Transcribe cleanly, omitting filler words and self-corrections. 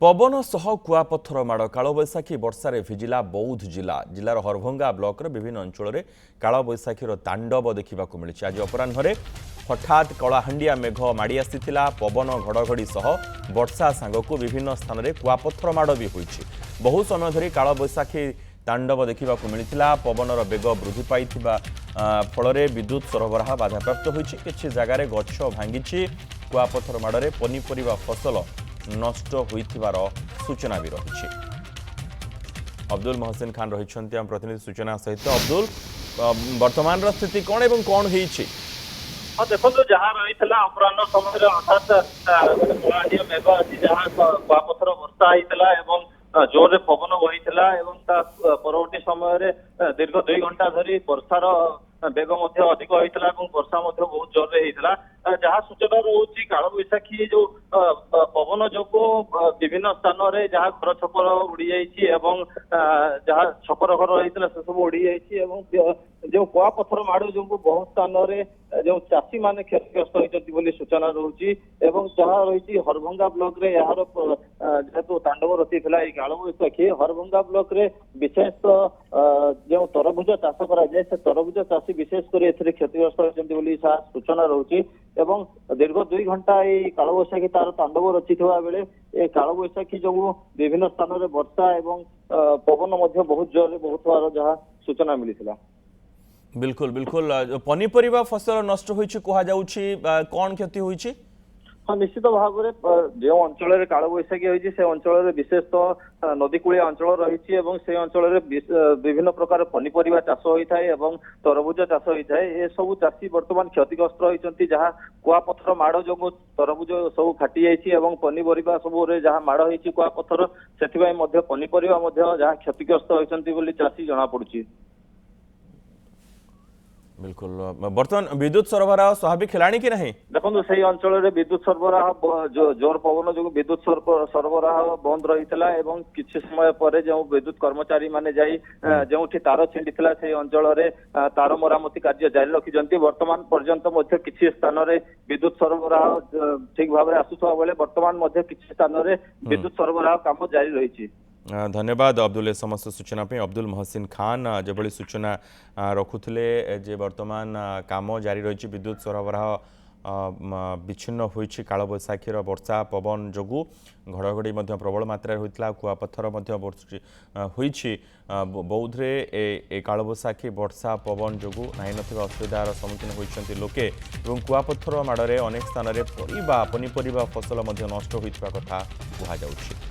पवन सह कुआपथर माड़ कालबैशाखी वर्षार भिजिला बौद्ध जिलार हरभंगा ब्लॉक विभिन्न अंचल में कालबैशाखीर तांडव देखा मिली। आज अपराह्न हठात कलाहांडिया मेघ माड़ी आसीथिला। पवन घड़घड़ी सह वर्षा सांगक विभिन्न स्थान में कुआपथर माड़ भी होइछि। बहु समय धरी कालबैशाखी तांडव देखा मिलता। पवनर बेग वृद्धि पाई फल विद्युत सरबराह बाधाप्राप्त होइछि। किछि जगार गछ भांगी। कुआपथर माड़े पनीपरिबा फसल नष्ट होइथिबार सूचना भी रही। अब्दुल मोहसिन खान रही आम प्रतिनिधि सूचना सहित। अब्दुल, वर्तमान स्थिति कौन एवं कौन होइछि? हाँ देखो जहाँ रही अपराह समय हठात मेघ अच्छी जहाँ कुआपथर वर्षा होता जोर पवन बही परवर्ती समय दीर्घ 2 घंटा धरी वर्षार बेग अधिक होता वर्षा बहुत जोर होता। जहाँ सूचना रोचे कालबैशाखी जो पवन जो विभिन्न स्थान में जहाँ घर छपर उड़ी जहाँ छपर घर होता से सब उड़ी जो कुआपथर माड़ जो बहुत स्थान में जो चाषी मैंने क्षतिग्रस्त होती सूचना रोचे। जहाँ रही हरभंगा ब्लॉक रे यार जेहेतु तांडव रची कालबैशाखी हरभंगा ब्लॉक रे विशेष जो तरभुज चाष कराए से तरभुज चाषी विशेषकर क्षतिग्रस्त होती सूचना रोचे। दीर्घ 2 घंटा ये कालबैशाखी तार तांडव रची बेले कालबैशाखी जो विभिन्न स्थान में वर्षा एवं पवन बहुत जोर बहुत जहाँ सूचना मिली। बिल्कुल बिल्कुल पनीपरिबा फसल नष्ट होइछि कहा जाउछि। कोन क्षति होइछि? हाँ निश्चित भाव में जो अंचल कालबैशाखी होइछि से अंचल विशेष तो नदीकूलिय अंचल रही से अंचल विभिन्न प्रकार पनीपरिबा चाष होता है और तरभुज चाष होता है। ये सब चाषी बर्तमान क्षतिग्रस्त होती जहाँ कुआपथर माड़ जो तरभुज सब फाटी जाइए पनीपरिबा सब जहाँ माड़ होती कुआपथर से पनीपरिबा जहाँ क्षतिग्रस्त होती चाषी जना पड़ुछि। बिल्कुल बर्तमान विद्युत सरबराह स्वाभाविक हेलाणी कि नहीं? देखो से अंचल विद्युत सरबराह जोर पवन जो विद्युत सरबराह बंद रही किसी समय पर जो विद्युत कर्मचारी माने जाई जो तार छिंडी से अंचल तार मरामती कार्य जारी रखी। वर्तमान पर्यंत किसी स्थान में विद्युत सरबराह ठीक भाव आसुवा बेले वर्तमान किसी स्थान में विद्युत सरबराह काम जारी रही। धन्यवाद अब्दुल समस्त सूचना पे। अब्दुल मोहसिन खान जो सूचना रखुले जे वर्तमान काम जारी रही। विद्युत सरबराह विच्छिन्न होइछि कालबैशाखीर वर्षा पवन जोगु घड़घड़ी प्रबल मात्रा होता। कुआपथर होइछि बौद्धरे ए कालबैशाखी वर्षा पवन जोगु नहीं नथिबा असुविधार सम्मुखीन होइछन्ति लोके एवं कुआपथर माड़े अनेक स्थान में पनीपरिबा फसल नष्ट होइथिबा कथा कहा जाउछि।